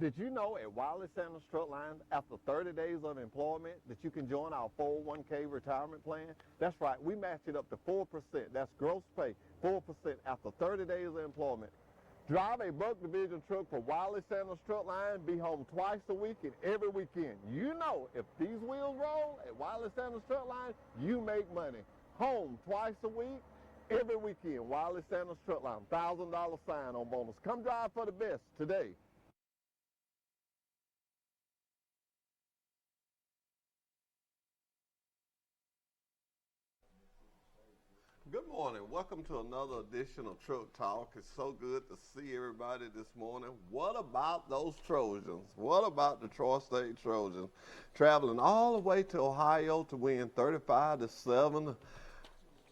Did you know at Wiley Sanders Truck Line, after 30 days of employment, that you can join our 401k retirement plan? That's right, we match it up to 4%. That's gross pay, 4% after 30 days of employment. Drive a Buck Division truck for Wiley Sanders Truck Line, be home twice a week and every weekend. You know, if these wheels roll at Wiley Sanders Truck Line, you make money. Home twice a week, every weekend. Wiley Sanders Truck Line, $1,000 sign-on bonus. Come drive for the best today. Good morning. Welcome to another edition of Truck Talk. It's so good to see everybody this morning. What about those Trojans? What about the Troy State Trojans traveling all the way to Ohio to win 35-7?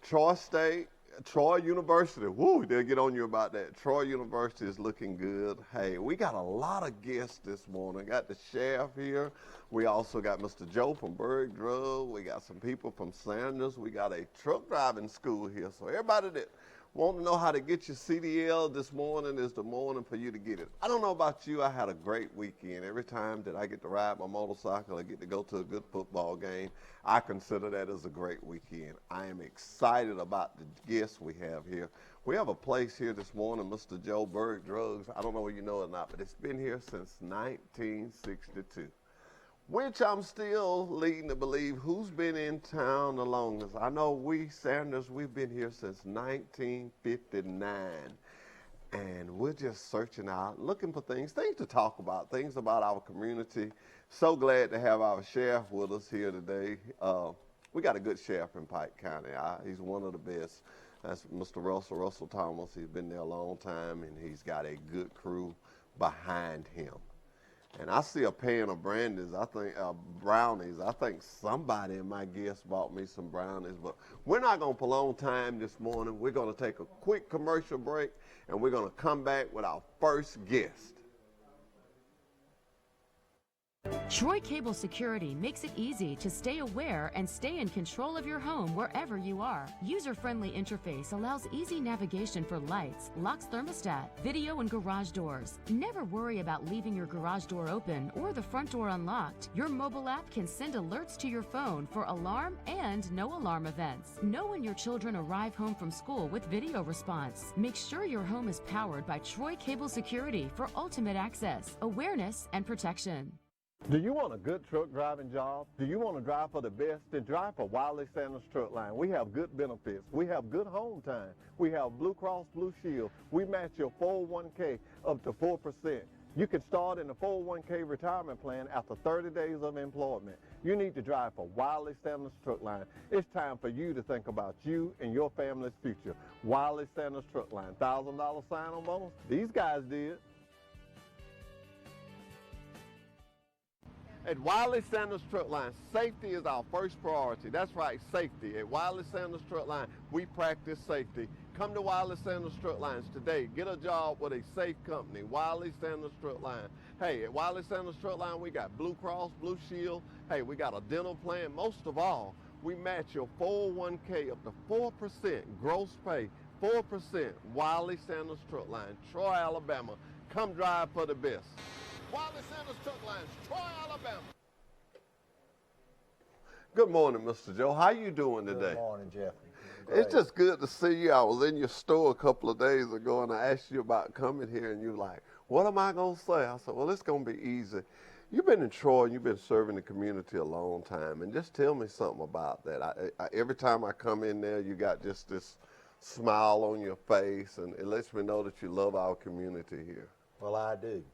Troy State, Troy University. Woo, they'll get on you about that. Troy University is looking good. Hey, we got a lot of guests this morning. Got the sheriff here. We also got Mr. Joe from Berg Drug. We got some people from Sanders. We got a truck driving school here. So everybody that want to know how to get your CDL this morning is the morning for you to get it. I don't know about you. I had a great weekend. Every time that I get to ride my motorcycle, I get to go to a good football game. I consider that as a great weekend. I am excited about the guests we have here. We have a place here this morning, Mr. Joe Berg Drugs. I don't know if you know it or not, but it's been here since 1962. Which I'm still leading to believe who's been in town the longest. I know we, Sanders, we've been here since 1959. And we're just searching out, looking for things to talk about, things about our community. So glad to have our sheriff with us here today. We got a good sheriff in Pike County. He's one of the best. That's Mr. Russell Thomas. He's been there a long time, and he's got a good crew behind him. And I see a pan of brownies. I think somebody in my guests bought me some brownies, but we're not going to prolong time this morning. We're going to take a quick commercial break, and we're going to come back with our first guest. Troy Cable Security makes it easy to stay aware and stay in control of your home wherever you are. User-friendly interface allows easy navigation for lights, locks thermostat, video, and garage doors. Never worry about leaving your garage door open or the front door unlocked. Your mobile app can send alerts to your phone for alarm and no alarm events. Know when your children arrive home from school with video response. Make sure your home is powered by Troy Cable Security for ultimate access, awareness, and protection. Do you want a good truck driving job? Do you want to drive for the best? Then drive for Wiley Sanders Truck Line. We have good benefits. We have good home time. We have Blue Cross Blue Shield. We match your 401k up to 4%. You can start in the 401k retirement plan after 30 days of employment. You need to drive for Wiley Sanders Truck Line. It's time for you to think about you and your family's future. Wiley Sanders Truck Line, $1,000 sign-on bonus. These guys did. At Wiley Sanders Truck Line, safety is our first priority. That's right, safety. At Wiley Sanders Truck Line, we practice safety. Come to Wiley Sanders Truck Lines today. Get a job with a safe company, Wiley Sanders Truck Line. Hey, at Wiley Sanders Truck Line, we got Blue Cross, Blue Shield. Hey, we got a dental plan. Most of all, we match your 401k up to 4% gross pay, 4%, Wiley Sanders Truck Line, Troy, Alabama. Come drive for the best. Wiley Sanders Truck Lines, Troy, Alabama. Good morning, Mr. Joe. How you doing today? Good morning, Jeffrey. It's just good to see you. I was in your store a couple of days ago, and I asked you about coming here, and you were like, what am I going to say? I said, well, it's going to be easy. You've been in Troy, and you've been serving the community a long time, and just tell me something about that. Every time I come in there, you got just this smile on your face, and it lets me know that you love our community here. Well, I do.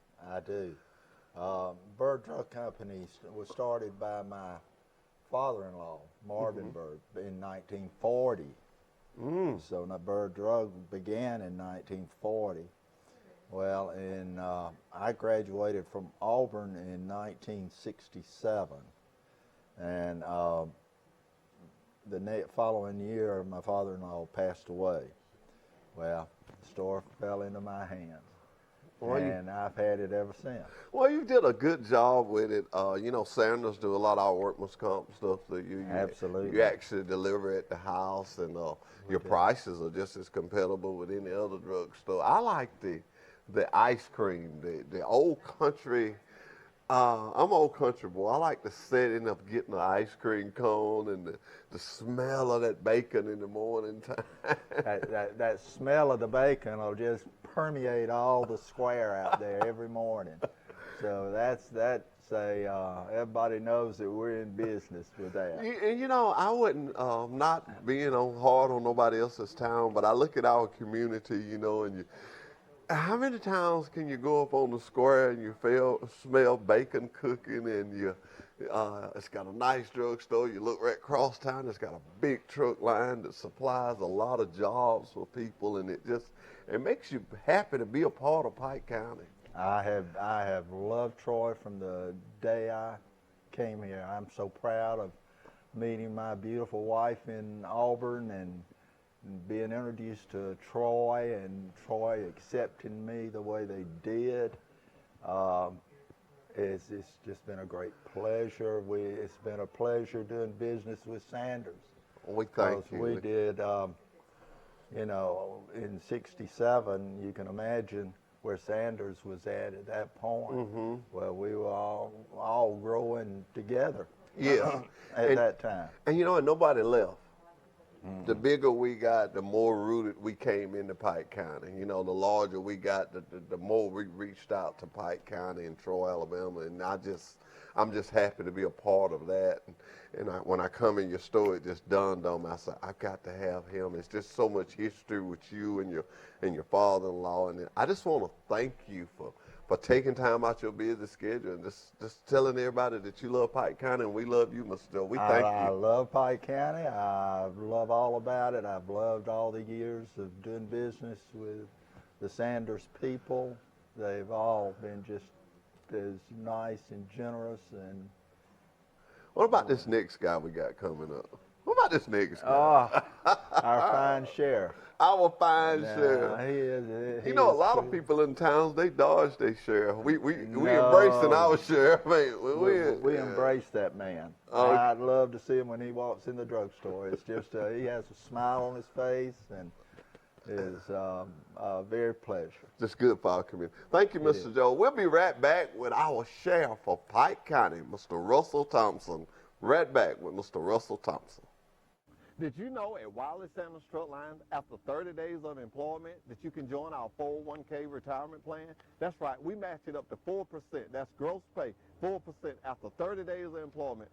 Berg Drug Company was started by my father-in-law, Marvin Berg, in 1940. So Berg Drug began in 1940. Well, and I graduated from Auburn in 1967. And the following year, my father-in-law passed away. Well, the store fell into my hands. Well, and I've had it ever since. Well, you did a good job with it. You know, Sanders do a lot of our workman's comp stuff that you Absolutely. You actually deliver at the house, and your prices are just as compatible with any other drugstore. I like the the ice cream, the old country. I'm old country boy. I like the setting of getting the ice cream cone and the smell of that bacon in the morning time. that smell of the bacon will just permeate all the square out there every morning. So that's everybody knows that we're in business with that. And you know, I wouldn't, not being hard on nobody else's town, but I look at our community, you know, and how many times can you go up on the square and you smell bacon cooking, and it's got a nice drugstore. You look right across town, it's got a big truck line that supplies a lot of jobs for people, and it makes you happy to be a part of Pike County. I have loved Troy from the day I came here. I'm so proud of meeting my beautiful wife in Auburn and being introduced to Troy, and Troy accepting me the way they did. It's just been a great pleasure. It's been a pleasure doing business with Sanders. We thank you. We did, you know, in '67, you can imagine where Sanders was at that point. Mm-hmm. Well, we were all growing together. Yes. At that time. And you know what? Nobody left. The bigger we got, the more rooted we came into Pike County. You know, the larger we got, the more we reached out to Pike County and Troy, Alabama. And I'm just happy to be a part of that. And when I come in your store, it just dawned on me. I said, I've got to have him. It's just so much history with you and your father-in-law. And I just want to thank you for taking time out your busy schedule and just telling everybody that you love Pike County and we love you, Mr. Joe. We thank you. I love Pike County. I love all about it. I've loved all the years of doing business with the Sanders people. They've all been just as nice and generous. And what about this next guy we got coming up? What about this next guy? Our fine sheriff. Our fine sheriff. He is. You know, a lot of people in towns, they dodge their sheriff. We embracing our sheriff, ain't we? We embrace that man. I'd love to see him when he walks in the drugstore. It's just he has a smile on his face and is very pleasure. Just good for our community. Thank you, Mr. Joe. We'll be right back with our sheriff of Pike County, Mr. Russell Thompson. Right back with Mr. Russell Thompson. Did you know at Wiley Sanders Truck Lines, after 30 days of employment, that you can join our 401k retirement plan? That's right, we match it up to 4%. That's gross pay, 4% after 30 days of employment.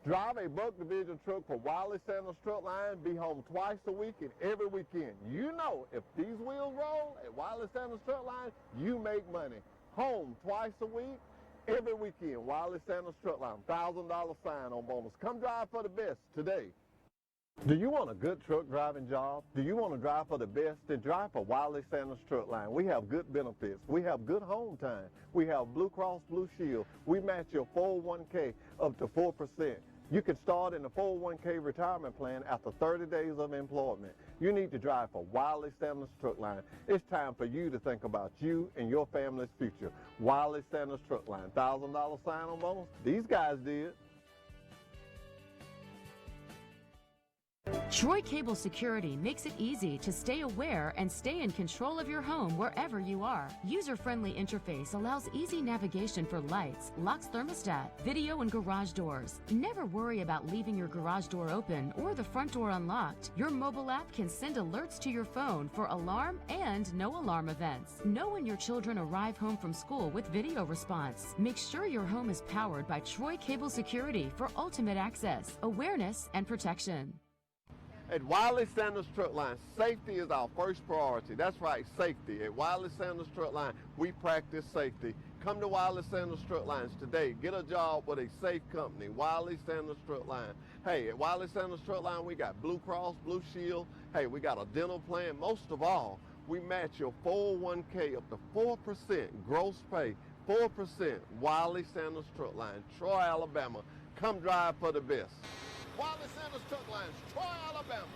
Drive a Buck Division truck for Wiley Sanders Truck Lines, be home twice a week and every weekend. You know, if these wheels roll at Wiley Sanders Truck Lines, you make money. Home twice a week, every weekend. Wiley Sanders Truck Line, $1,000 sign-on bonus. Come drive for the best today. Do you want a good truck driving job? Do you want to drive for the best? Then drive for Wiley Sanders Truck Line. We have good benefits. We have good home time. We have Blue Cross Blue Shield. We match your 401k up to 4%. You can start in the 401k retirement plan after 30 days of employment. You need to drive for Wiley Sanders Truck Line. It's time for you to think about you and your family's future. Wiley Sanders Truck Line, $1,000 sign-on bonus. These guys did. Troy Cable Security makes it easy to stay aware and stay in control of your home wherever you are. User-friendly interface allows easy navigation for lights, locks thermostat, video and garage doors. Never worry about leaving your garage door open or the front door unlocked. Your mobile app can send alerts to your phone for alarm and no alarm events. Know when your children arrive home from school with video response. Make sure your home is powered by Troy Cable Security for ultimate access, awareness, and protection. At Wiley Sanders Truck Line, safety is our first priority. That's right, safety. At Wiley Sanders Truck Line, we practice safety. Come to Wiley Sanders Truck Lines today. Get a job with a safe company, Wiley Sanders Truck Line. Hey, at Wiley Sanders Truck Line, we got Blue Cross, Blue Shield. Hey, we got a dental plan. Most of all, we match your 401k up to 4% gross pay, 4%, Wiley Sanders Truck Line, Troy, Alabama. Come drive for the best. Wiley Sanders Truck Lines, Troy, Alabama.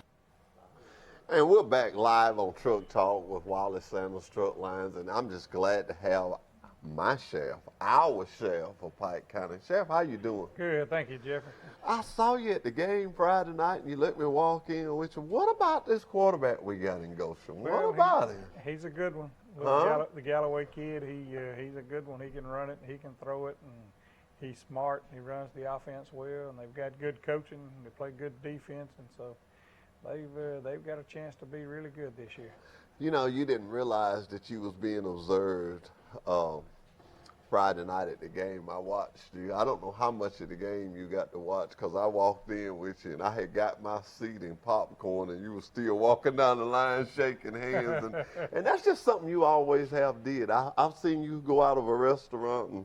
And we're back live on Truck Talk with Wiley Sanders Truck Lines, and I'm just glad to have my sheriff, our sheriff of Pike County. Sheriff, how you doing? Good, thank you, Jeffrey. I saw you at the game Friday night, and you let me walk in with you. What about this quarterback we got in Goshen? What about him? He's a good one. The Galloway kid, he's a good one. He can run it, he can throw it, and he's smart. He runs the offense well, and they've got good coaching. They play good defense, and so they've got a chance to be really good this year. You know, you didn't realize that you was being observed Friday night at the game. I watched you. I don't know how much of the game you got to watch because I walked in with you and I had got my seat and popcorn and you were still walking down the line shaking hands. And that's just something you always have did. I've seen you go out of a restaurant and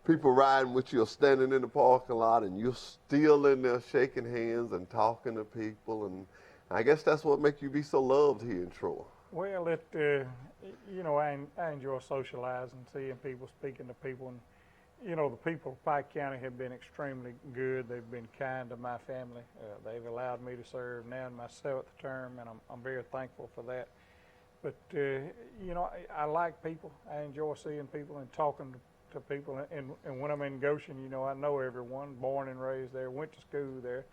people riding with you or standing in the parking lot and you're still in there shaking hands and talking to people. And I guess that's what makes you be so loved here in Troy. Well, I enjoy socializing, seeing people, speaking to people, and the people of Pike County have been extremely good. They've been kind to my family. They've allowed me to serve now in my 7th term, and I'm very thankful for that. But I like people. I enjoy seeing people and talking to people. And when I'm in Goshen, I know everyone. Born and raised there, went to school there,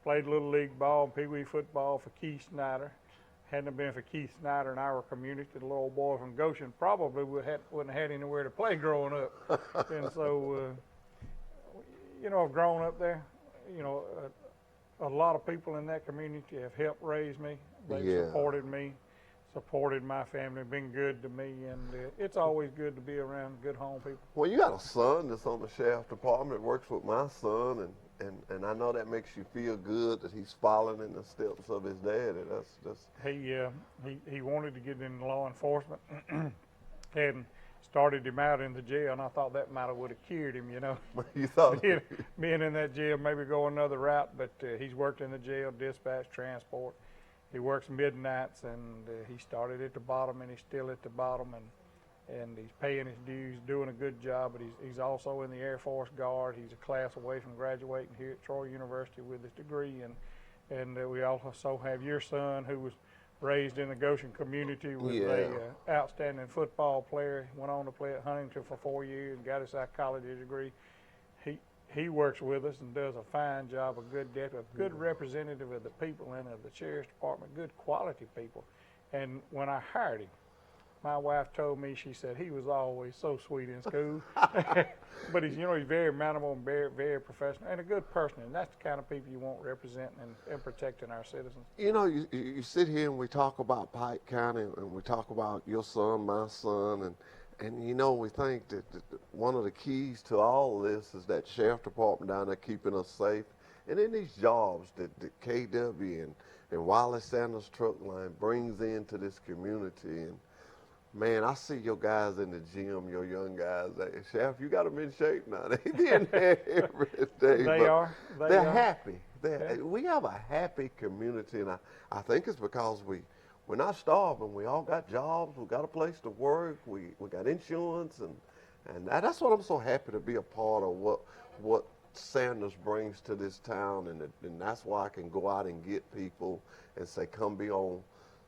played little league ball, and pee-wee football for Keith Snyder. Hadn't it been for Keith Snyder in our community, the little old boy from Goshen probably wouldn't have had anywhere to play growing up. And so, I've grown up there. A lot of people in that community have helped raise me. They've supported me, supported my family, been good to me, and it's always good to be around good home people. Well, you got a son that's on the sheriff department, works with my son, and I know that makes you feel good that he's following in the steps of his daddy. That's he wanted to get into law enforcement and started him out in the jail, and I thought that might have would have cured him, You thought being in that jail, maybe go another route, but he's worked in the jail, dispatch, transport. He works midnights, and he started at the bottom, and he's still at the bottom, and he's paying his dues, doing a good job, but he's also in the Air Force Guard. He's a class away from graduating here at Troy University with his degree, and we also have your son who was raised in the Goshen community, was a outstanding football player, went on to play at Huntington for 4 years and got his psychology degree. He works with us and does a fine job, a good deputy, a good representative of the people and of the Sheriff's Department, good quality people. And when I hired him, my wife told me, she said, he was always so sweet in school. But he's very mannerable and very, very professional and a good person. And that's the kind of people you want representing and protecting our citizens. You sit here and we talk about Pike County and we talk about your son, my son, and we think that one of the keys to all of this is that sheriff department down there keeping us safe. And in these jobs that KW and Wallace Sanders Truck Line brings into this community, and man, I see your guys in the gym, your young guys. Sheriff, you got them in shape now. They be in there every day. They're happy. We have a happy community, and I think it's because we're not starving. We all got jobs. We got a place to work. We got insurance, and that's what I'm so happy to be a part of. What Sanders brings to this town, and that's why I can go out and get people and say, come be on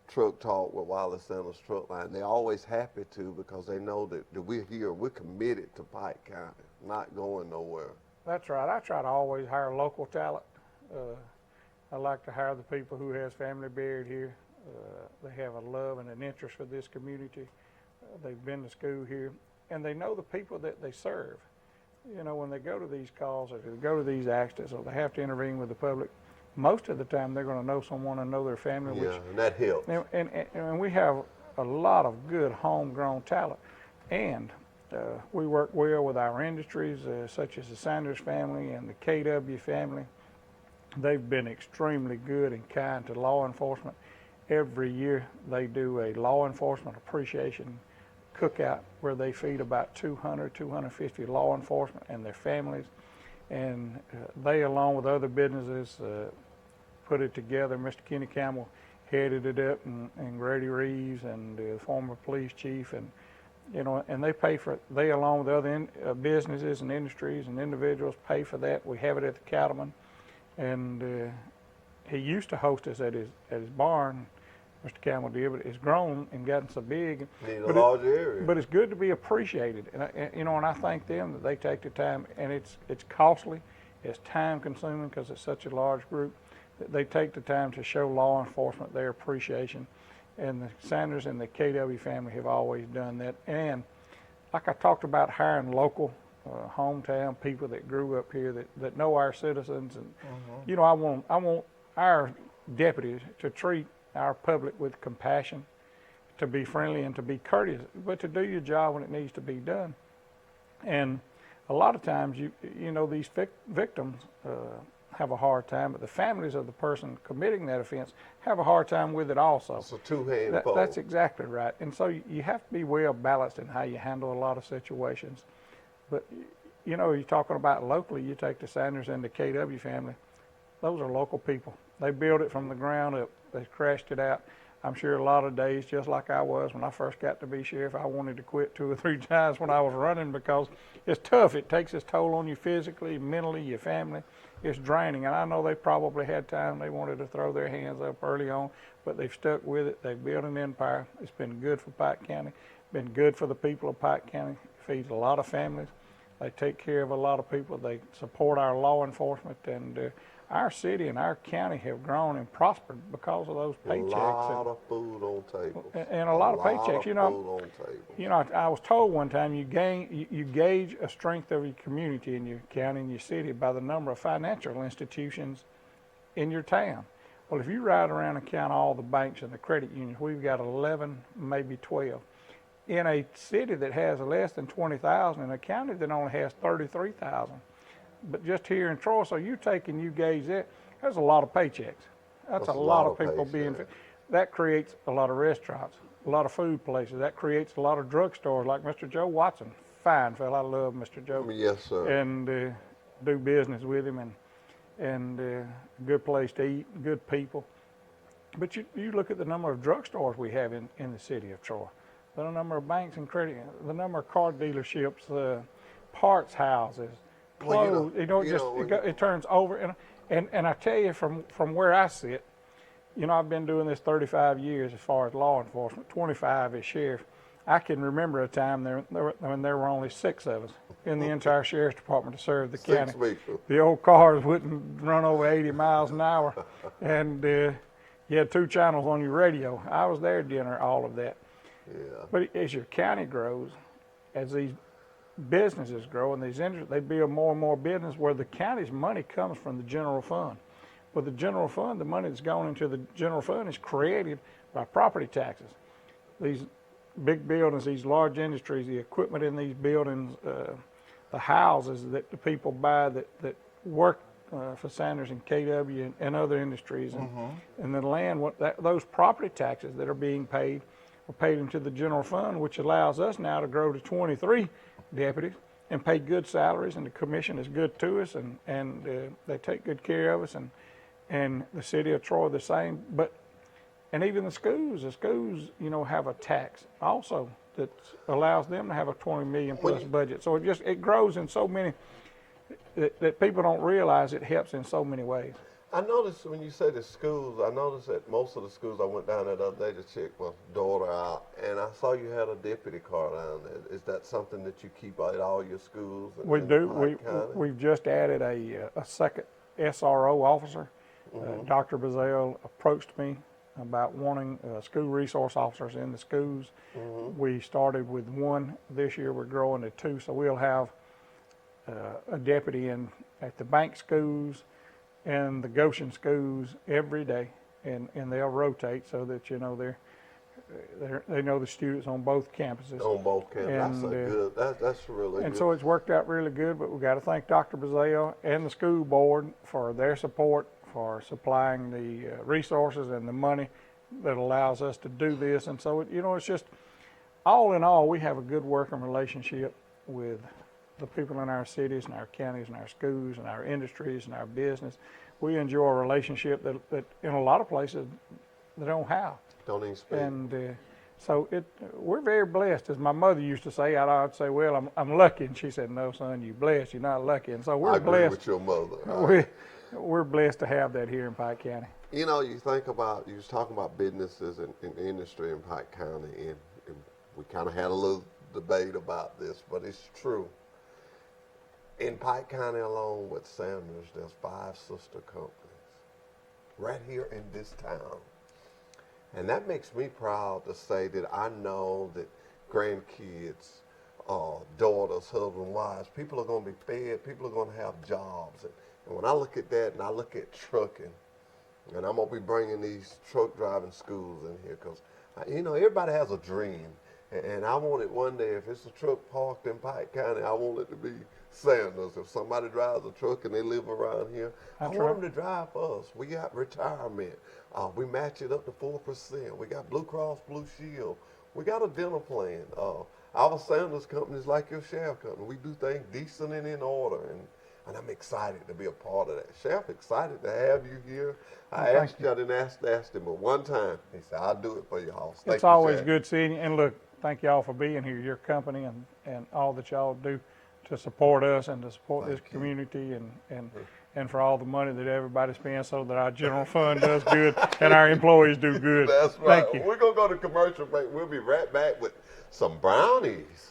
Truck Talk with Wallace Sanders Truck Line. They're always happy to because they know that we're here. We're committed to Pike County, not going nowhere. That's right. I try to always hire local talent. I like to hire the people who has family buried here. They have a love and an interest for this community. They've been to school here, and they know the people that they serve. When they go to these calls or they go to these accidents or they have to intervene with the public, most of the time they're going to know someone and know their family. And that helps. And we have a lot of good homegrown talent. And we work well with our industries, such as the Sanders family and the KW family. They've been extremely good and kind to law enforcement. Every year they do a law enforcement appreciation cookout where they feed about 250 law enforcement and their families. And they, along with other businesses, put it together. Mr. Kenny Campbell headed it up, and Grady Reeves and the former police chief, and and they pay for it. They, along with other businesses and industries and individuals, pay for that. We have it at the Cattleman, and he used to host us at his barn. Mr. Campbell did, but it's grown and gotten so big. Need a large area. But it's good to be appreciated, and I thank them that they take the time. And it's costly, it's time consuming because it's such a large group. That they take the time to show law enforcement their appreciation, and the Sanders and the KW family have always done that. And like I talked about, hiring local hometown people that grew up here that know our citizens, and you know, I want our deputies to treat our public with compassion, to be friendly and to be courteous, but to do your job when it needs to be done. And a lot of times, you know, these victims have a hard time, but the families of the person committing that offense have a hard time with it also. It's a two-hand pole. That's exactly right. And so you have to be well balanced in how you handle a lot of situations. But, you know, you're talking about locally, you take the Sanders and the KW family, those are local people. They built it from the ground up. They crashed it out. I'm sure a lot of days, just like I was when I first got to be sheriff, I wanted to quit 2 or 3 times when I was running, because it's tough. It takes its toll on you physically, mentally, your family. It's draining. And I know they probably had time they wanted to throw their hands up early on, but they've stuck with it. They've built an empire. It's been good for Pike County, been good for the people of Pike County. It feeds a lot of families. They take care of a lot of people. They support our law enforcement, and our city and our county have grown and prospered because of those paychecks. A lot of food on tables. And a lot of paychecks. You know, food on tables. you know, I was told one time you gauge a strength of your community in your county and your city by the number of financial institutions in your town. Well, if you ride around and count all the banks and the credit unions, we've got 11, maybe 12. In a city that has less than 20,000, and a county that only has 33,000. But just here in Troy, so you take and you gauge that, there's a lot of paychecks. That's a lot of people being, that creates a lot of restaurants, a lot of food places. That creates a lot of drugstores like Mr. Joe Watson. Fine fella, I love Mr. Joe. Yes, sir. And do business with him, and a good place to eat, good people. But you look at the number of drugstores we have in the city of Troy, the number of banks and credit, the number of car dealerships, parts houses, clothes. It turns over, and I tell you from where I sit, you know, I've been doing this 35 years as far as law enforcement, 25 as sheriff. I can remember a time when there were only 6 of us in the entire sheriff's department to serve the county. 6 people. The old cars wouldn't run over 80 miles an hour, and you had 2 channels on your radio. I was there during all of that. Yeah. But as your county grows, as these businesses grow and these industries, they build more and more business where the county's money comes from the general fund. But the general fund, the money that's going into the general fund is created by property taxes. These big buildings, these large industries, the equipment in these buildings, the houses that the people buy that work for Sanders and KW and other industries, and the land, those property taxes that are being paid are paid into the general fund, which allows us now to grow to 23 deputies and pay good salaries, and the commission is good to us, and they take good care of us, and the city of Troy the same. And even the schools, you know, have a tax also that allows them to have a 20 million plus budget. So it grows in so many that people don't realize it helps in so many ways. I noticed when you say the schools, I noticed that most of the schools, I went down there the other day to check my daughter out, and I saw you had a deputy car down there. Is that something that you keep at all your schools? We do. We've just added a second SRO officer. Dr. Bazell approached me about wanting school resource officers in the schools. We started with 1 this year. We're growing to 2, so we'll have a deputy at the bank schools and the Goshen schools every day, and they'll rotate so that, you know, they know the students on both campuses. On both campuses. And, that's really good. And so it's worked out really good, but we've got to thank Dr. Bazell and the school board for their support, for supplying the resources and the money that allows us to do this. And so, you know, it's just, all in all, we have a good working relationship with the people in our cities and our counties and our schools and our industries and our business. We enjoy a relationship that in a lot of places they don't have. Don't even speak. And so we're very blessed. As my mother used to say, I'd say, well, I'm lucky. And she said, no, son, you're blessed. You're not lucky. And so we're blessed. I agree with your mother. We're blessed to have that here in Pike County. You know, you was talking about businesses and industry in Pike County, and we kind of had a little debate about this, but it's true. In Pike County alone with Sanders, there's 5 sister companies right here in this town. And that makes me proud to say that I know that grandkids, daughters, husbands, wives, people are going to be fed, people are going to have jobs. And when I look at that and I look at trucking, and I'm going to be bringing these truck driving schools in here because, everybody has a dream. And I want it one day, if it's a truck parked in Pike County, I want it to be Sanders. If somebody drives a truck and they live around here, I want them to drive for us. We got retirement. We match it up to 4%. We got Blue Cross Blue Shield. We got a dental plan. Our Sanders company is like your sheriff company. We do things decent and in order. And I'm excited to be a part of that. Sheriff, excited to have you here. I didn't ask him, but one time he said, I'll do it for you, Hoss. It's always good seeing you. And look, thank y'all for being here, your company and all that y'all do to support us and to support this community and for all the money that everybody spends so that our general fund does good and our employees do good. That's right. Thank you. We're going to go to commercial break. We'll be right back with some brownies.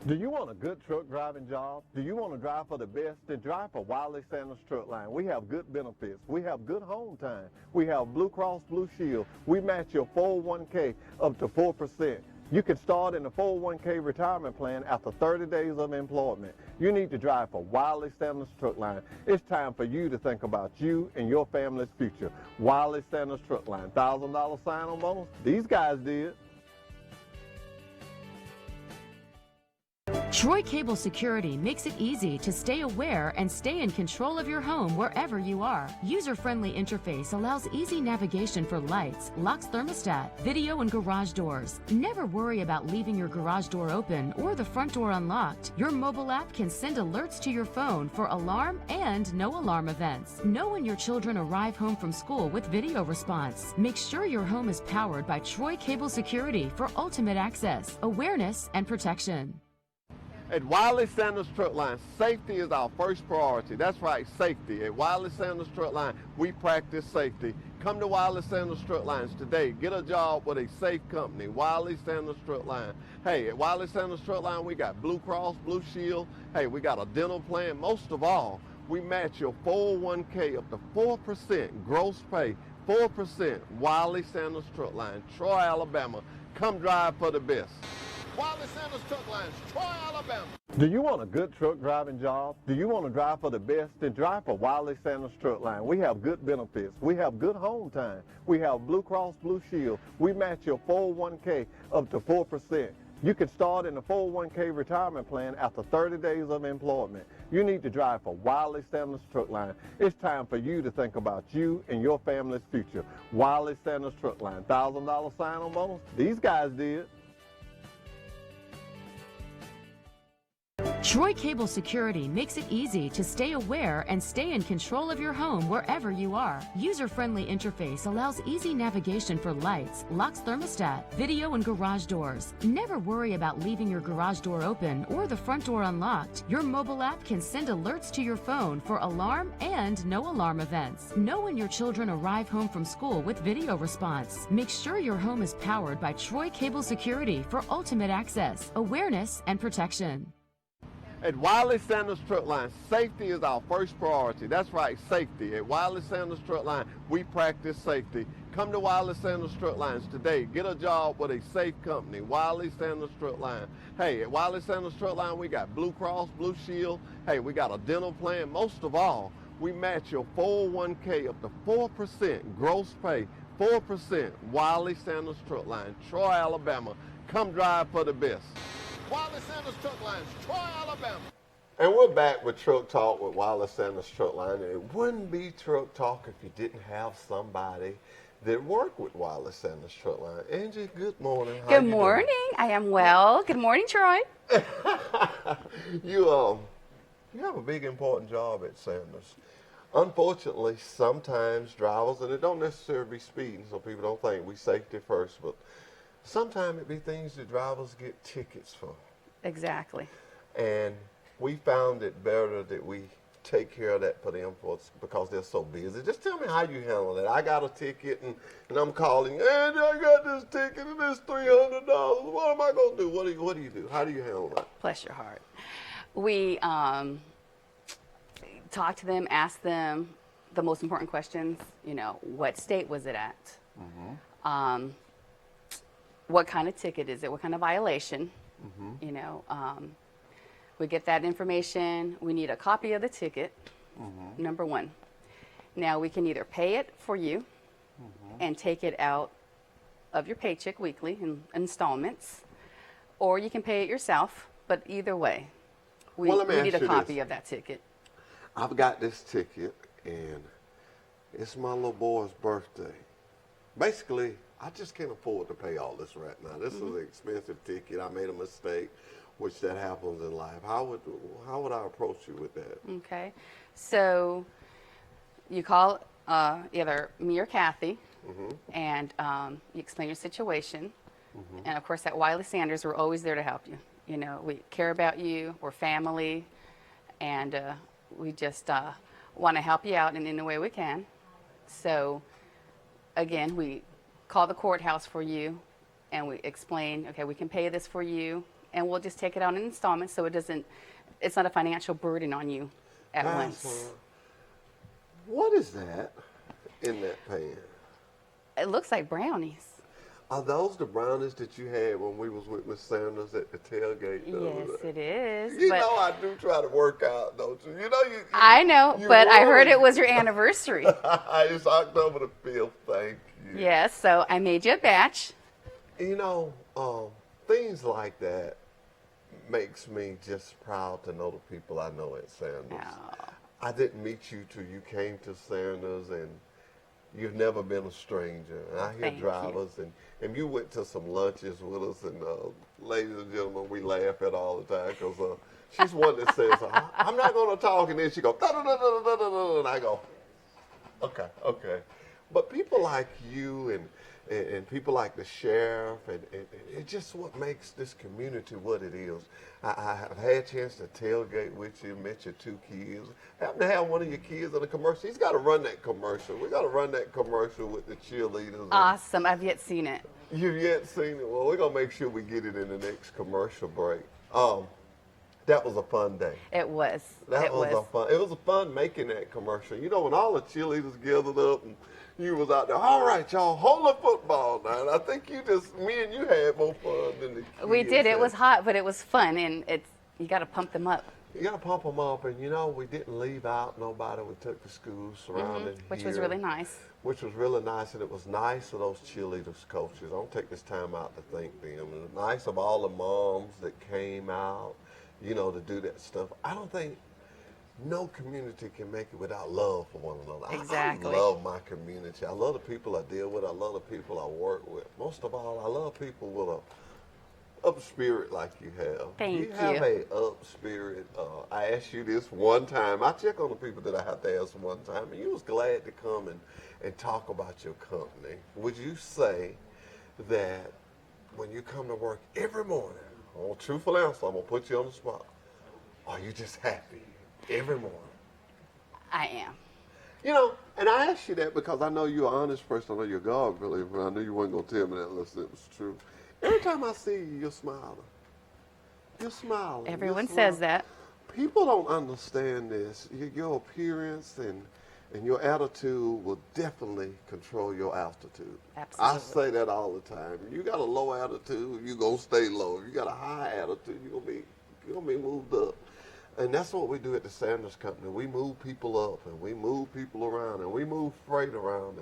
Do you want a good truck driving job? Do you want to drive for the best? Then drive for Wiley Sanders Truck Line. We have good benefits. We have good home time. We have Blue Cross Blue Shield. We match your 401k up to 4%. You can start in the 401k retirement plan after 30 days of employment. You need to drive for Wiley Sanders Truck Line. It's time for you to think about you and your family's future. Wiley Sanders Truck Line. $1,000 sign-on bonus? These guys did. Troy Cable Security makes it easy to stay aware and stay in control of your home wherever you are. User-friendly interface allows easy navigation for lights, locks thermostat, video and garage doors. Never worry about leaving your garage door open or the front door unlocked. Your mobile app can send alerts to your phone for alarm and no alarm events. Know when your children arrive home from school with video response. Make sure your home is powered by Troy Cable Security for ultimate access, awareness, and protection. At Wiley Sanders Truck Line, safety is our first priority. That's right, safety. At Wiley Sanders Truck Line, we practice safety. Come to Wiley Sanders Truck Lines today. Get a job with a safe company, Wiley Sanders Truck Line. Hey, at Wiley Sanders Truck Line, we got Blue Cross Blue Shield. Hey, we got a dental plan. Most of all, we match your 401k up to 4% gross pay, 4%. Wiley Sanders Truck Line, Troy, Alabama. Come drive for the best. Wiley Sanders Truck Lines, Troy, Alabama. Do you want a good truck driving job? Do you want to drive for the best? Then drive for Wiley Sanders Truck Line. We have good benefits. We have good home time. We have Blue Cross Blue Shield. We match your 401k up to 4%. You can start in the 401k retirement plan after 30 days of employment. You need to drive for Wiley Sanders Truck Line. It's time for you to think about you and your family's future. Wiley Sanders Truck Line. $1,000 sign-on bonus? These guys did. Troy Cable Security makes it easy to stay aware and stay in control of your home wherever you are. User-friendly interface allows easy navigation for lights, locks thermostat, video and garage doors. Never worry about leaving your garage door open or the front door unlocked. Your mobile app can send alerts to your phone for alarm and no alarm events. Know when your children arrive home from school with video response. Make sure your home is powered by Troy Cable Security for ultimate access, awareness, and protection. At Wiley Sanders Truck Line, safety is our first priority. That's right, safety. At Wiley Sanders Truck Line, we practice safety. Come to Wiley Sanders Truck Lines today. Get a job with a safe company, Wiley Sanders Truck Line. Hey, at Wiley Sanders Truck Line, we got Blue Cross Blue Shield. Hey, we got a dental plan. Most of all, we match your 401k up to 4% gross pay, 4%. Wiley Sanders Truck Line, Troy, Alabama. Come drive for the best. Wiley Sanders Truck Lines, Troy, Alabama. And we're back with Truck Talk with Wiley Sanders Truck Line. And it wouldn't be Truck Talk if you didn't have somebody that worked with Wiley Sanders Truck Line. Angie, good morning. Good morning. I am well. Good morning, Troy. You have a big important job at Sanders. Unfortunately, sometimes drivers, and it don't necessarily be speeding, so people don't think we safety first, but sometimes it be things that drivers get tickets for. Exactly. And we found it better that we take care of that for them because they're so busy. Just tell me how you handle it. I got a ticket and I'm calling, and I got this ticket and it's $300. What am I going to do? What do you do? How do you handle that? Bless your heart. We talk to them, ask them the most important questions. You know, what state was it at? What kind of ticket is it? What kind of violation? We get that information. We need a copy of the ticket, number one. Now, we can either pay it for you and take it out of your paycheck weekly in installments, or you can pay it yourself. But either way, we Well, let me need ask a you copy this. of that ticket. I've got this ticket, and it's my little boy's birthday. Basically, I just can't afford to pay all this right now. This is an expensive ticket. I made a mistake, which that happens in life. How would I approach you with that? Okay, so you call either me or Kathy, and you explain your situation. And of course, at Wiley Sanders, we're always there to help you. We care about you. We're family, and we just want to help you out in any way we can. So, again, we call the courthouse for you, and we explain, okay, we can pay this for you, and we'll just take it out in installments, so it's not a financial burden on you at once. What is that in that pan? It looks like brownies. Are those the brownies that you had when we was with Miss Sanders at the tailgate? Yes, it is. You but know I do try to work out, don't you? I know, you but I heard ruined it was your anniversary. It's October the 5th, thank you. Yes, so I made you a batch. Things like that makes me just proud to know the people I know at Sanders. Oh. I didn't meet you till you came to Sanders, and you've never been a stranger. And I hear Thank you. drivers, and you went to some lunches with us, and ladies and gentlemen, we laugh at all the time because she's one that says, I'm not going to talk, and then she goes, da-da-da-da-da-da-da, and I go, okay. But people like you and people like the sheriff, and it's just what makes this community what it is. I've had a chance to tailgate with you, met your two kids. Happen to have one of your kids in a commercial. He's got to run that commercial. We got to run that commercial with the cheerleaders. Awesome. I've yet seen it. You've yet seen it? Well, we're going to make sure we get it in the next commercial break. That was a fun day. It was. It was a fun making that commercial. When all the cheerleaders gathered up and you was out there, all right, y'all, hold the football now. And I think me and you had more fun than the kids. We did. It had. was hot, but it was fun, and you got to pump them up. You got to pump them up, and we didn't leave out nobody. We took the schools surrounding Which here, was really nice. Which was really nice, and it was nice of those cheerleaders coaches. I'll take this time out to thank them. And it was nice of all the moms that came out, to do that stuff. I don't think no community can make it without love for one another. Exactly. I love my community. I love the people I deal with. I love the people I work with. Most of all, I love people with a up spirit like you have. Thank You have a up spirit. I asked you this one time. I check on the people that I have to ask one time, and you was glad to come and talk about your company. Would you say that when you come to work every morning, truthful answer, I'm going to put you on the spot, are you just happy every morning? I am. And I asked you that because I know you're an honest person. I know you're a God believer. I knew you weren't going to tell me that unless it was true. Every time I see you, you're smiling. You're smiling. Everyone says that. People don't understand this. Your appearance and your attitude will definitely control your altitude. Absolutely. I say that all the time. You got a low attitude, you're going to stay low. If you got a high attitude, you're going to be moved up. And that's what we do at the Sanders Company. We move people up, and we move people around, and we move freight around.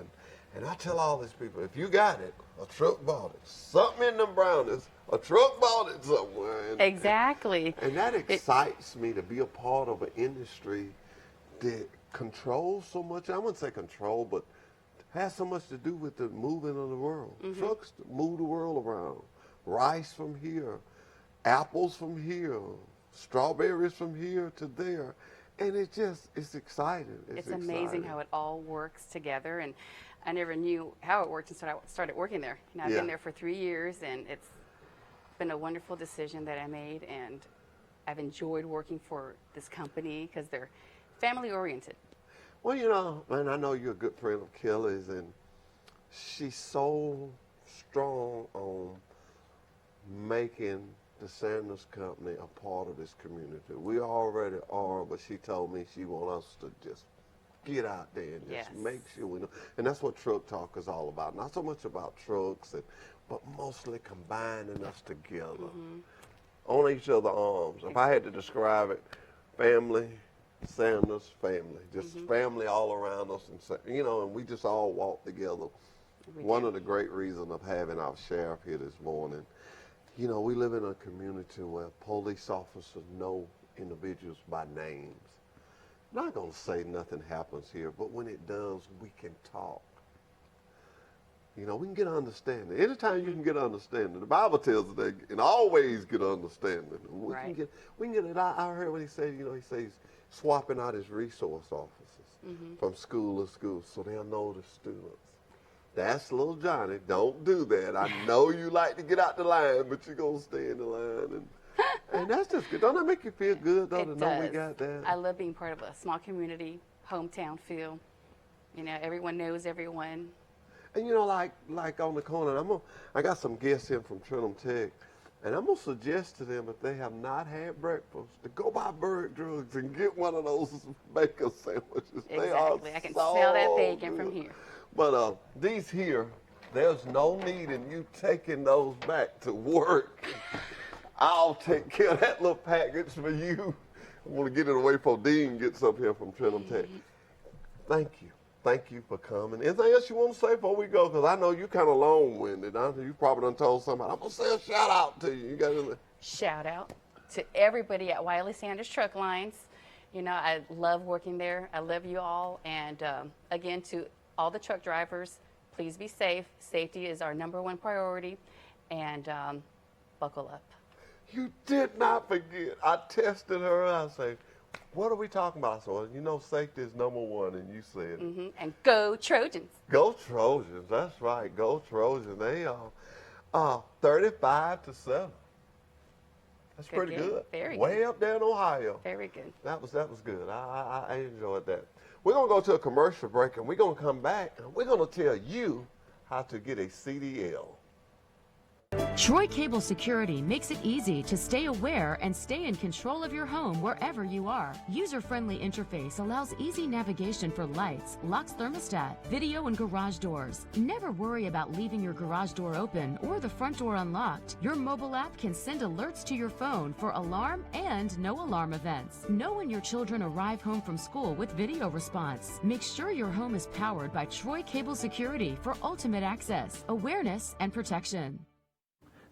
And I tell all these people, if you got it, a truck bought it. Something in them brownies, a truck bought it somewhere. Exactly. And that excites me to be a part of an industry that controls so much. I wouldn't say control, but has so much to do with the moving of the world. Trucks move the world around. Rice from here, apples from here, strawberries from here to there. And it's exciting. It's amazing how it all works together, and I never knew how it worked until I started working there. I've been there for 3 years, and it's been a wonderful decision that I made, and I've enjoyed working for this company because they're family-oriented. Well, and I know you're a good friend of Kelly's, and she's so strong on making the Sanders Company a part of this community. We already are, but she told me she wants us to just get out there and just Yes. make sure we know. And that's what Truck Talk is all about. Not so much about trucks, but mostly combining us together on each other's arms. If I had to describe it, family, Sanders family, just family all around us, and and we just all walk together. One of the great reasons of having our sheriff here this morning, we live in a community where police officers know individuals by names. I'm not going to say nothing happens here, but when it does, we can talk. We can get understanding. Anytime you can get understanding, the Bible tells us that, and always get understanding. We can get it. I heard what he said. He says swapping out his resource officers from school to school, so they'll know the students. That's little Johnny. Don't do that. I know you like to get out the line, but you're going to stay in the line. And that's just good. Don't that make you feel good, though, to know we got that? I love being part of a small community, hometown feel. Everyone knows everyone. And like on the corner, I got some guests in from Trenton Tech, and I'm going to suggest to them, if they have not had breakfast, to go by Berg Drugs and get one of those bacon sandwiches. Exactly. I can smell that bacon from here. But these here, there's no need in you taking those back to work. I'll take care of that little package for you. I want to get it away before Dean gets up here from Trenton Tech. Thank you. Thank you for coming. Anything else you want to say before we go? Because I know you're kind of long-winded. You probably done told somebody. I'm going to say a shout-out to you. You got anything? Shout out to everybody at Wiley Sanders Truck Lines. I love working there. I love you all. And again, to all the truck drivers, please be safe. Safety is our #1 priority. And buckle up. You did not forget. I tested her. I said, what are we talking about? I said, well, safety is #1, and you said it. And go Trojans. Go Trojans. That's right. Go Trojans. They are 35-7. That's Good pretty game. good. Very Way good. up there in Ohio. Very good. That was good. I enjoyed that. We're going to go to a commercial break, and we're going to come back, and we're going to tell you how to get a CDL. Troy Cable Security makes it easy to stay aware and stay in control of your home wherever you are. User-friendly interface allows easy navigation for lights, locks thermostat, video, and garage doors. Never worry about leaving your garage door open or the front door unlocked. Your mobile app can send alerts to your phone for alarm and no alarm events. Know when your children arrive home from school with video response. Make sure your home is powered by Troy Cable Security for ultimate access, awareness, and protection.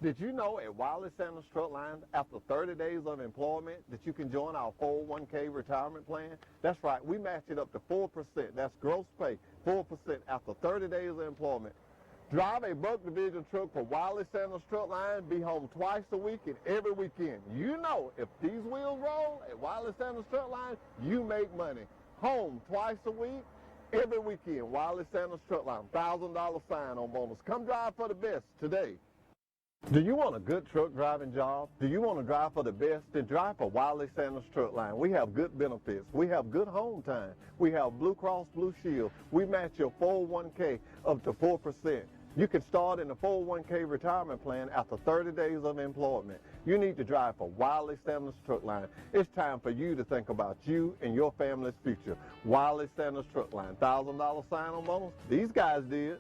Did you know at Wiley Sanders Truck Lines, after 30 days of employment, that you can join our 401k retirement plan? That's right, we match it up to 4%. That's gross pay, 4% after 30 days of employment. Drive a Buck Division truck for Wiley Sanders Truck Lines, be home twice a week and every weekend. If these wheels roll at Wiley Sanders Truck Lines, you make money. Home twice a week, every weekend. Wiley Sanders Truck Line, $1,000 sign-on bonus. Come drive for the best today. Do you want a good truck driving job? Do you want to drive for the best? Then drive for Wiley Sanders Truck Line. We have good benefits. We have good home time. We have Blue Cross Blue Shield. We match your 401k up to 4%. You can start in the 401k retirement plan after 30 days of employment. You need to drive for Wiley Sanders Truck Line. It's time for you to think about you and your family's future. Wiley Sanders Truck Line, $1,000 sign-on bonus. These guys did.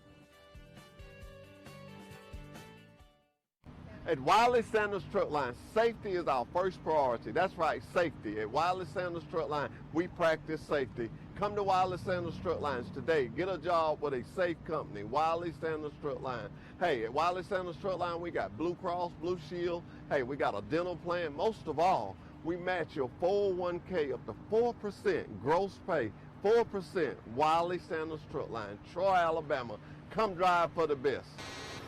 At Wiley Sanders Truck Line, safety is our first priority. That's right, safety. At Wiley Sanders Truck Line, we practice safety. Come to Wiley Sanders Truck Lines today. Get a job with a safe company, Wiley Sanders Truck Line. Hey, at Wiley Sanders Truck Line, we got Blue Cross, Blue Shield. Hey, we got a dental plan. Most of all, we match your 401k up to 4% gross pay, 4%. Wiley Sanders Truck Line, Troy, Alabama. Come drive for the best.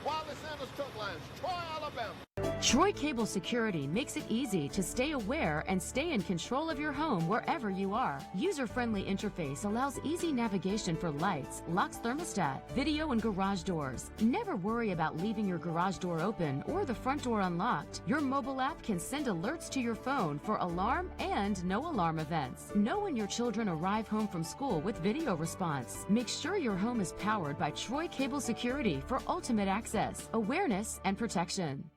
Wiley Sanders Truck Lines, Troy, Alabama. Troy Cable Security makes it easy to stay aware and stay in control of your home wherever you are. User-friendly interface allows easy navigation for lights, locks thermostat, video, and garage doors. Never worry about leaving your garage door open or the front door unlocked. Your mobile app can send alerts to your phone for alarm and no alarm events. Know when your children arrive home from school with video response. Make sure your home is powered by Troy Cable Security for ultimate access, awareness, and protection.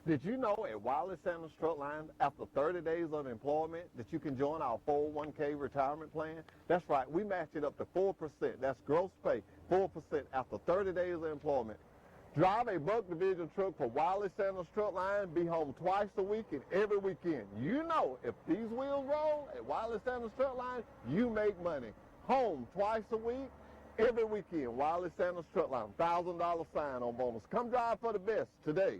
Did you know at Wiley Sanders Truck Line, after 30 days of employment, that you can join our 401k retirement plan? That's right, we match it up to 4%. That's gross pay, 4% after 30 days of employment. Drive a Buck Division truck for Wiley Sanders Truck Line, be home twice a week and every weekend. You know, if these wheels roll at Wiley Sanders Truck Line, you make money. Home twice a week, every weekend. Wiley Sanders Truck Line, $1,000 sign-on bonus. Come drive for the best today.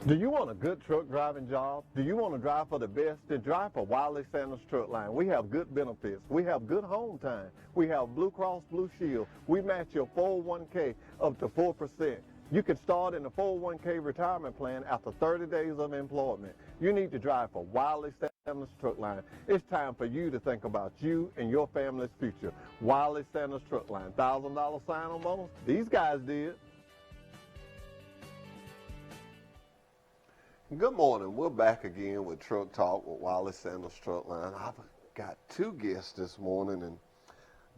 Do you want a good truck driving job? Do you want to drive for the best? Then drive for Wiley Sanders Truck Line. We have good benefits. We have good home time. We have Blue Cross Blue Shield. We match your 401k up to 4%. You can start in the 401k retirement plan after 30 days of employment. You need to drive for Wiley Sanders Truck Line. It's time for you to think about you and your family's future. Wiley Sanders Truck Line, $1,000 sign-on bonus. These guys did. Good morning. We're back again with Truck Talk with Wiley Sanders Truck Line. I've got two guests this morning, and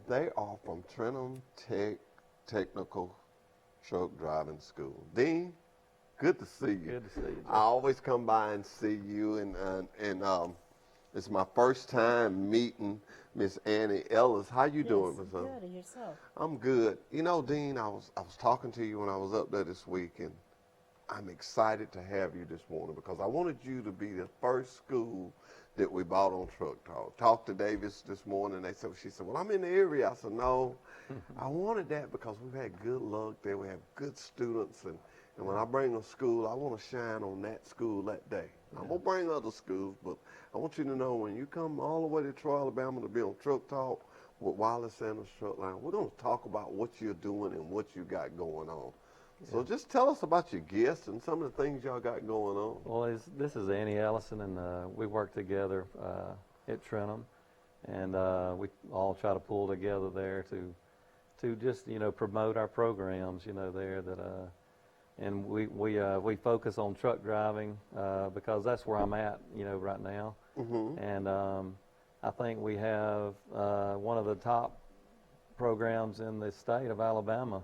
they are from Trenton Technical Truck Driving School. Dean, good to see you. Good to see you. I always come by and see you, and it's my first time meeting Miss Annie Ellis. How you doing, Miss Annie? Good, and yourself? I'm good. You know, Dean, I was talking to you when I was up there this week, and I'm excited to have you this morning because I wanted you to be the first school that we bought on Truck Talk. Talked to Davis this morning. She said, well, I'm in the area. I said, no, I wanted that because we've had good luck there. We have good students. And when I bring a school, I want to shine on that school that day. I'm going to bring other schools, but I want you to know when you come all the way to Troy, Alabama to be on Truck Talk with Wiley Sanders Truck Line, we're going to talk about what you're doing and what you got going on. So just tell us about your guests and some of the things y'all got going on. Well, this is Annie Ellison, and we work together at Trenton, and we all try to pull together there to just promote our programs there that and we focus on truck driving because that's where I'm at right now, and I think we have one of the top programs in the state of Alabama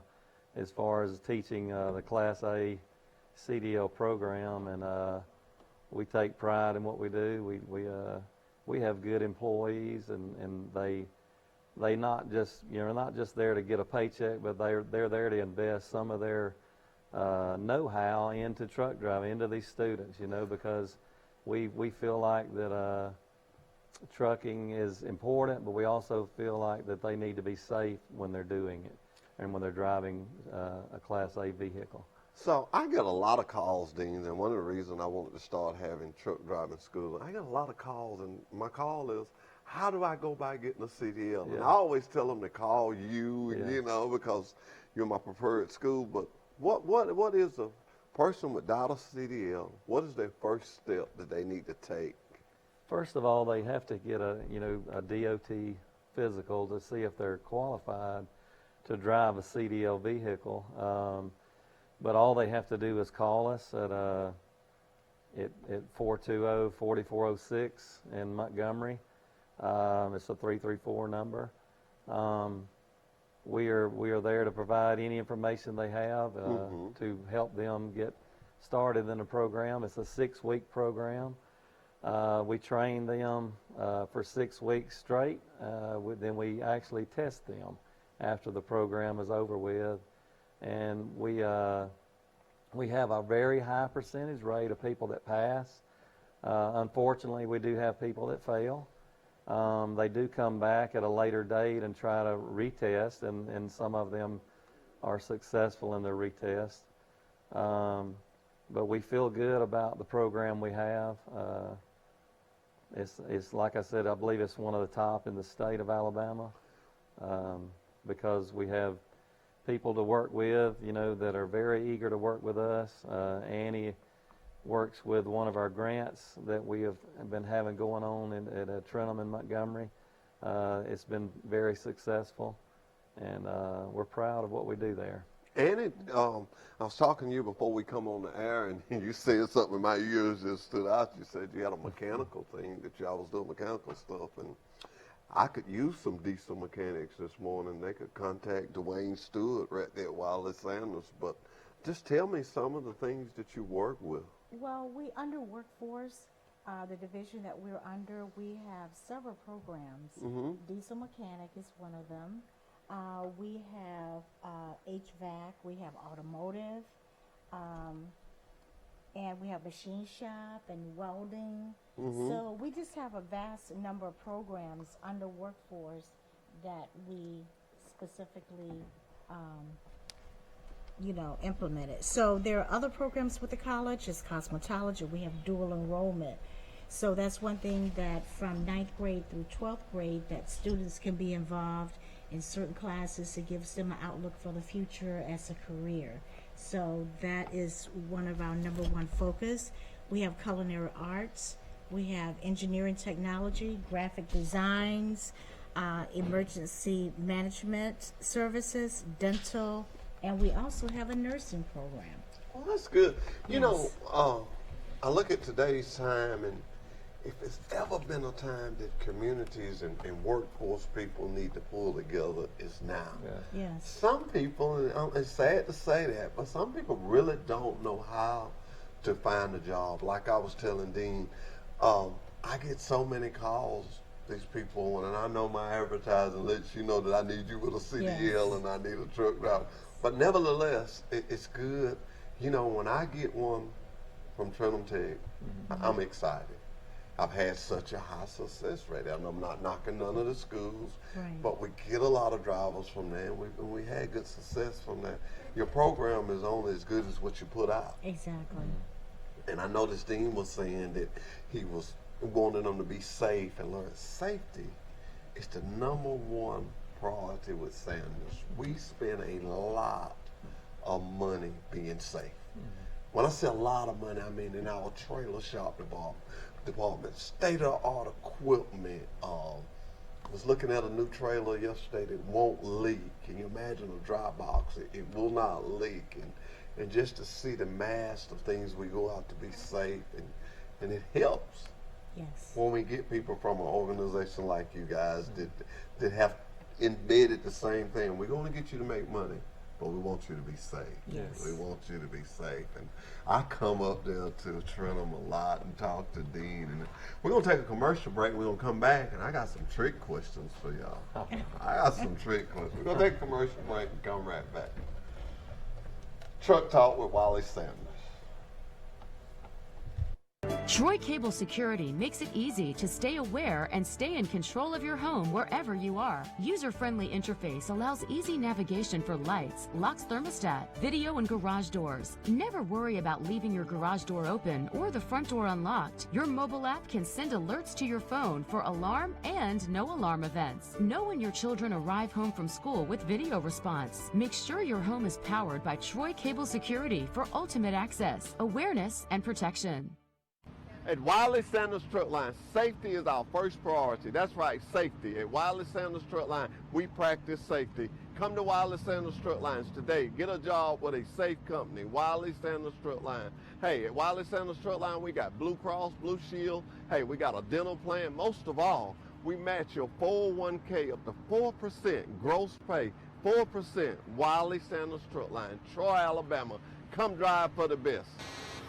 as far as teaching the Class A CDL program, and we take pride in what we do. We have good employees, and they not just not just there to get a paycheck, but they're there to invest some of their know-how into truck driving, into these students, because we feel like that trucking is important, but we also feel like that they need to be safe when they're doing it and when they're driving a Class A vehicle. So I get a lot of calls, Dean, and one of the reasons I wanted to start having truck driving school, I get a lot of calls, and my call is, how do I go by getting a CDL? Yeah. And I always tell them to call you, Yeah. because you're my preferred school. But what is a person without a CDL, what is their first step that they need to take? First of all, they have to get a DOT physical to see if they're qualified to drive a CDL vehicle, but all they have to do is call us at 420-4406 in Montgomery. It's a 334 number. We are there to provide any information they have to help them get started in the program. It's a 6-week program. We train them for 6 weeks straight. Then we actually test them after the program is over with, and we have a very high percentage rate of people that pass. Unfortunately, we do have people that fail. They do come back at a later date and try to retest, and some of them are successful in their retest. But we feel good about the program we have. It's like I said, I believe it's one of the top in the state of Alabama. Because we have people to work with, that are very eager to work with us. Annie works with one of our grants that we have been having going on at Trenton in Montgomery. It's been very successful, and we're proud of what we do there. Annie, I was talking to you before we come on the air, and you said something in my ears that stood out. You said you had a mechanical thing, that y'all was doing mechanical stuff, and I could use some diesel mechanics this morning. They could contact Dwayne Stewart right there at Wiley Sanders. But Just tell me some of the things that you work with. Well, we under workforce, the division that we're under, we have several programs. Diesel mechanic is one of them. We have HVAC, we have automotive, and we have machine shop and welding. So we just have a vast number of programs under workforce that we specifically implemented. So there are other programs with the college. It's cosmetology. We have dual enrollment. So that's one thing that from 9th grade through 12th grade that students can be involved in certain classes. It gives them an outlook for the future as a career. So that is one of our number one focus. We have culinary arts. We have engineering technology, graphic designs, emergency management services, dental, and we also have a nursing program. Well, that's good. You Yes. know, I look at today's time, and if it's ever been a time that communities and workforce people need to pull together, it's now. Yes. Some people, and it's sad to say that, but some people really don't know how to find a job. Like I was telling Dean, I get so many calls, these people, and I know my advertising lets you know that I need you with a CDL and I need a truck driver. But nevertheless, it's good. You know, when I get one from Trenum Tech, I'm excited. I've had such a high success rate, and I'm not knocking none of the schools, Right. but we get a lot of drivers from there, and we had good success from that. Your program is only as good as what you put out. Exactly. And I noticed Dean was saying that he was wanting them to be safe and learn. Safety is the number one priority with Sanders. We spend a lot of money being safe. When I say a lot of money, I mean in our trailer shop department, state-of-the-art equipment. Was looking at a new trailer yesterday that won't leak. Can you imagine a dry box? It will not leak. And just to see the mass of things we go out to be safe, and it helps Yes. when we get people from an organization like you guys that have embedded the same thing. We're going to get you to make money, but we want you to be safe. Yes. We want you to be safe. And I come up there to Trenum a lot and talk to Dean. And we're going to take a commercial break. We're going to come back, and I got some trick questions for y'all. I got some trick questions. We're going to take a commercial break and come right back. Truck Talk with Wally Sanders. Troy Cable Security makes it easy to stay aware and stay in control of your home wherever you are. User-friendly interface allows easy navigation for lights, locks thermostat, video and garage doors. Never worry about leaving your garage door open or the front door unlocked. Your mobile app can send alerts to your phone for alarm and no alarm events. Know when your children arrive home from school with video response. Make sure your home is powered by Troy Cable Security for ultimate access, awareness, and protection. At Wiley Sanders Truck Line, safety is our first priority. That's right, safety. At Wiley Sanders Truck Line, we practice safety. Come to Wiley Sanders Truck Lines today. Get a job with a safe company, Wiley Sanders Truck Line. Hey, at Wiley Sanders Truck Line, we got Blue Cross, Blue Shield. Hey, we got a dental plan. Most of all, we match your 401k up to 4% gross pay, 4%. Wiley Sanders Truck Line, Troy, Alabama. Come drive for the best.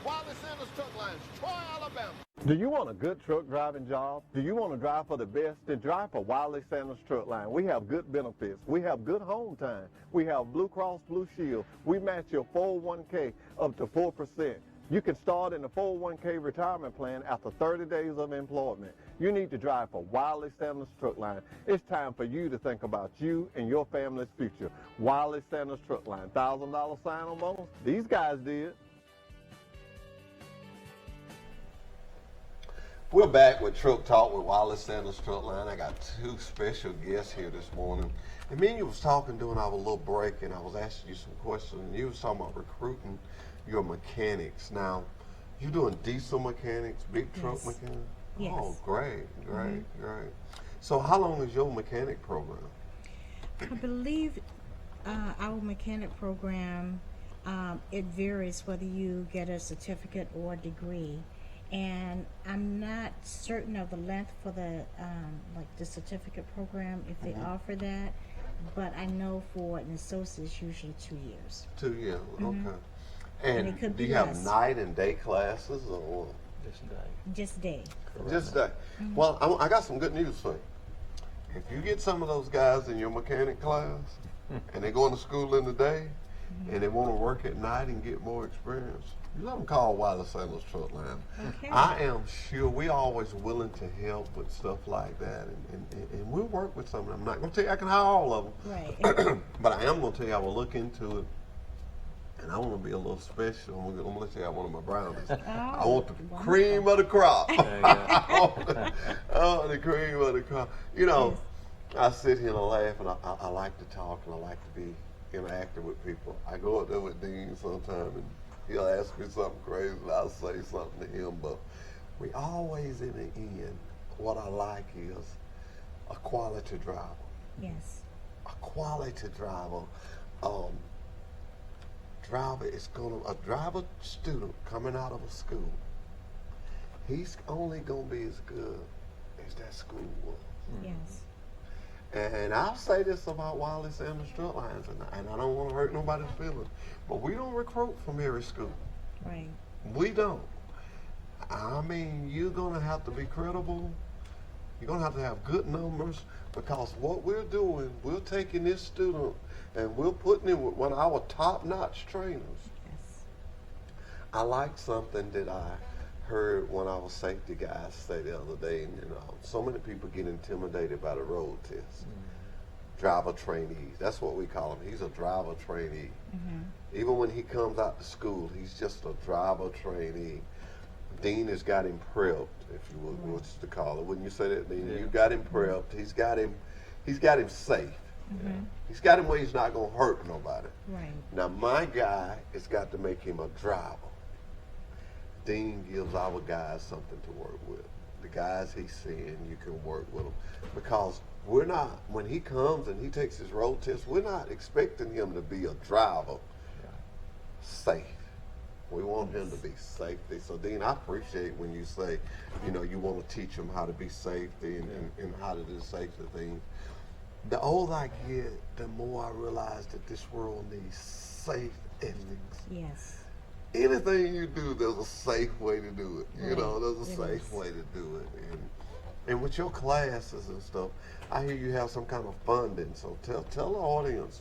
Wiley Sanders Truck Lines, Troy, Alabama. Do you want a good truck driving job? Do you want to drive for the best? Then drive for Wiley Sanders Truck Line. We have good benefits. We have good home time. We have Blue Cross Blue Shield. We match your 401k up to 4%. You can start in the 401k retirement plan after 30 days of employment. You need to drive for Wiley Sanders Truck Line. It's time for you to think about you and your family's future. Wiley Sanders Truck Line. $1,000 sign-on bonus? These guys did. We're back with Truck Talk with Wiley Sanders Truck Line. I got two special guests here this morning. And me and you was talking during our little break, and I was asking you some questions, and you was talking about recruiting your mechanics. Now, you're doing diesel mechanics, big truck Yes. mechanics? Yes. Oh, great. So how long is your mechanic program? I believe our mechanic program, it varies whether you get a certificate or a degree. And I'm not certain of the length for the the certificate program, if they offer that, but I know for an associate it's usually 2 years. 2 years, okay. And it could do be you have less. night and day classes or Just day. Just day. just day? Well, I got some good news for you. If you get some of those guys in your mechanic class and they're going to school in the day and they want to work at night and get more experience, you let them call Wiley Sanders Truck Line. Okay. I am sure we're always willing to help with stuff like that, and we'll work with some of them. I'm not going to tell you I can hire all of them, Right. but I am going to tell you I will look into it. And I want to be a little special. I'm going to let you have one of my brownies. I want the cream of the crop. Oh, the cream of the crop. You know, I sit here and I laugh, and I like to talk, and I like to be interactive with people. I go up there with Dean sometime, and he'll ask me something crazy, and I'll say something to him. But we always, in the end, what I like is a quality driver. Yes. A quality driver. A driver student coming out of a school, he's only gonna be as good as that school was. Yes. And I'll say this about Wiley Sanders Truck Lines, and I don't want to hurt nobody's feelings, but we don't recruit from every school. Right. We don't. I mean, you're gonna have to be credible. You're gonna have to have good numbers, because what we're doing, we're taking this student and we're putting him with one of our top-notch trainers. Yes. I like something that I heard one of our safety guys say the other day, and so many people get intimidated by the road test. Driver trainees, that's what we call him. He's a driver trainee. Even when he comes out to school, he's just a driver trainee. Dean has got him prepped, if you would, what's to call it. Wouldn't you say that, Dean? Yeah. You got him prepped. He's got him safe. He's got him where he's not gonna hurt nobody. Right. Now my guy has got to make him a driver. Dean gives our guys something to work with. The guys he's seeing, you can work with them, because we're not, when he comes and he takes his road test, we're not expecting him to be a driver safe. We want him to be safety. So Dean, I appreciate when you say, you want to teach him how to be safety and how to do safety things. The older I get, the more I realize that this world needs safe ethics. Yes. Anything you do, there's a safe way to do it. Right. There's a It safe is. way to do it. And with your classes and stuff, I hear you have some kind of funding. So tell the audience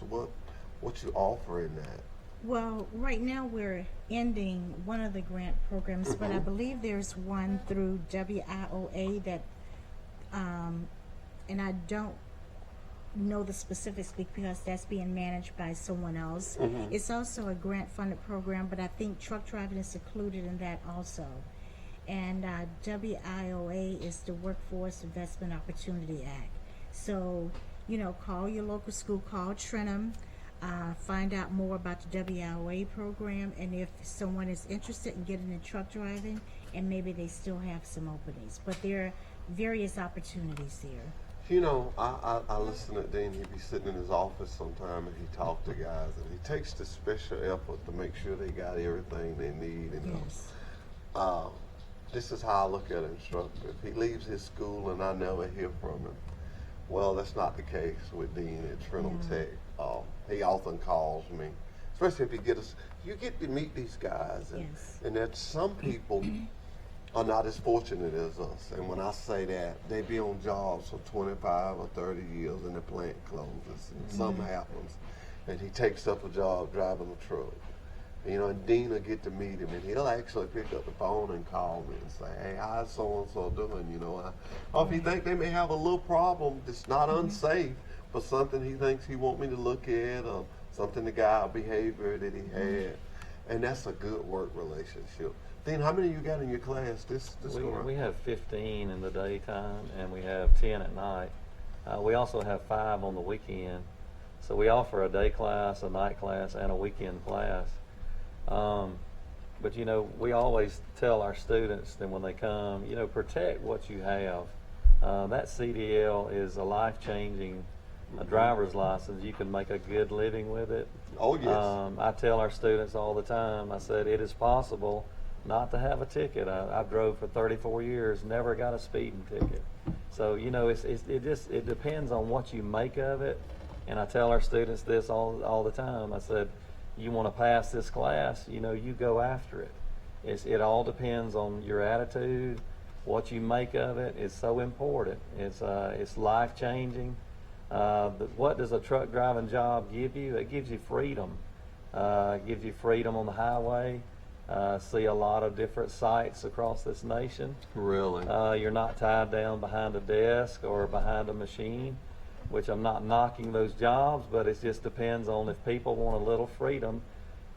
what you offer in that. Well, right now we're ending one of the grant programs, but I believe there's one through WIOA that, and I don't know the specifics because that's being managed by someone else. It's also a grant-funded program, but I think truck driving is included in that also. And WIOA is the Workforce Investment Opportunity Act. So, call your local school, call Trenum, find out more about the WIOA program, and if someone is interested in getting into truck driving, and maybe they still have some openings. But there are various opportunities there. I listen to Dean. He'd be sitting in his office sometime and he talk to guys, and he takes the special effort to make sure they got everything they need. Yes. This is how I look at an instructor. If he leaves his school and I never hear from him, well, that's not the case with Dean at Trenum Tech. He often calls me, especially if you get to meet these guys, and that some people are not as fortunate as us. And when I say that, they be on jobs for 25 or 30 years and the plant closes and something happens and he takes up a job driving a truck. And Dean will get to meet him and he'll actually pick up the phone and call me and say, hey, how's so-and-so doing? Or if he think they may have a little problem that's not unsafe, but something he thinks he want me to look at, or something the guy, behavior that he had. And that's a good work relationship. Dean, how many you got in your class this We have 15 in the daytime, and we have 10 at night. We also have 5 on the weekend. So we offer a day class, a night class, and a weekend class. But we always tell our students that when they come, protect what you have. That CDL is a life-changing driver's license. You can make a good living with it. Oh, yes. I tell our students all the time, I said, it is possible not to have a ticket. I drove for 34 years, never got a speeding ticket. So, it depends on what you make of it. And I tell our students this all the time. I said, you want to pass this class, you know, you go after it. It all depends on your attitude, what you make of it. It's so important. It's life changing. What does a truck driving job give you? It gives you freedom. It gives you freedom on the highway. See a lot of different sites across this nation. Really? You're not tied down behind a desk or behind a machine, which I'm not knocking those jobs, but it just depends on if people want a little freedom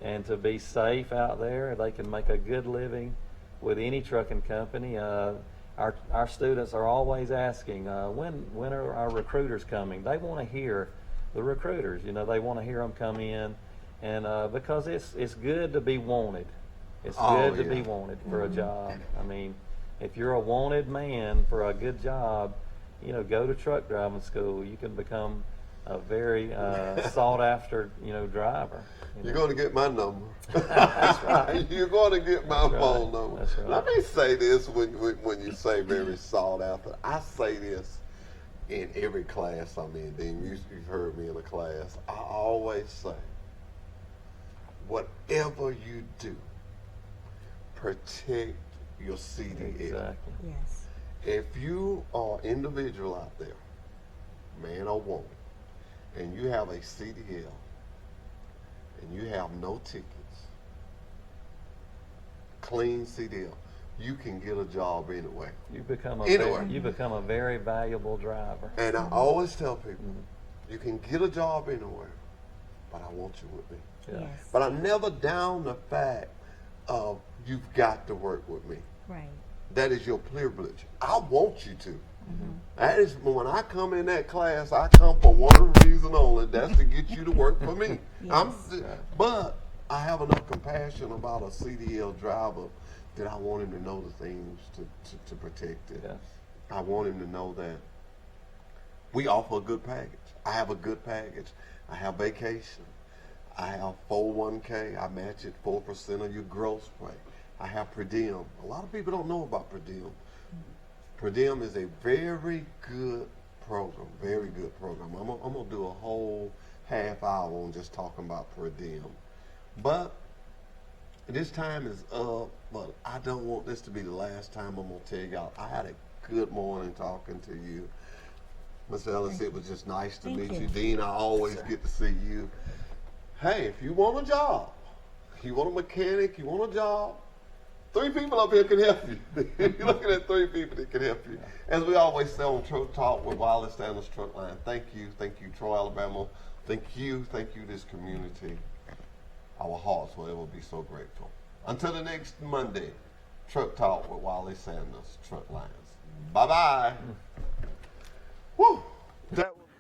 and to be safe out there. They can make a good living with any trucking company. Our students are always asking, when are our recruiters coming? They want to hear the recruiters. You know, they want to hear them come in, and because it's good to be wanted. It's good to be wanted for a job. I mean, if you're a wanted man for a good job, you know, go to truck driving school. You can become a very sought after, you know, driver. You're going to get my number. That's right. You're going to get my phone number. That's right. Let me say this when you say very sought after. I say this in every class I'm in. Then you've heard me in a class. I always say, whatever you do, protect your CDL. Exactly. Yes. If you are an individual out there, man or woman, and you have a CDL, and you have no tickets, clean CDL, you can get a job anyway. You become a very valuable driver. And I always tell people, you can get a job anywhere, but I want you with me. Yeah. Yes. But I never down the fact of you've got to work with me. Right. That is your privilege. I want you to. That is when I come in that class, I come for one reason only. That's to get you to work for me. But I have enough compassion about a CDL driver that I want him to know the things to protect it. Yes. I want him to know that we offer a good package. I have a good package. I have vacation. I have 401k. I match it 4% of your gross pay. I have per diem. A lot of people don't know about per diem. Per diem is a very good program, very good program. I'm gonna do a whole half hour on just talking about per diem. But this time is up, but I don't want this to be the last time I'm gonna tell y'all. I had a good morning talking to you. Ms. Ellis, it was just nice to meet you. Dean, I always get to see you. Hey, if you want a job, you want a mechanic, you want a job, 3 people up here can help you. You're looking at 3 people that can help you. As we always say on Truck Talk with Wiley Sanders Truck Line, thank you, Troy, Alabama. Thank you, this community. Our hearts will ever be so grateful. Until the next Monday, Truck Talk with Wiley Sanders Truck Lines. Bye-bye. Woo!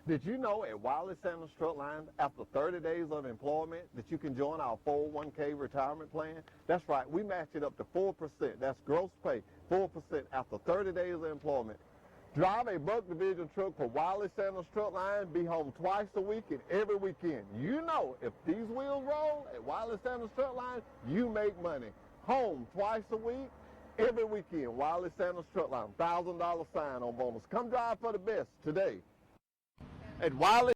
Did you know at Wiley Sanders Truck Lines, after 30 days of employment, that you can join our 401k retirement plan? That's right, we match it up to 4%. That's gross pay, 4% after 30 days of employment. Drive a Buck Division truck for Wiley Sanders Truck Line, be home twice a week and every weekend. You know, if these wheels roll at Wiley Sanders Truck Line, you make money. Home twice a week, every weekend. Wiley Sanders Truck Line, $1,000 sign-on bonus. Come drive for the best today. At Wiley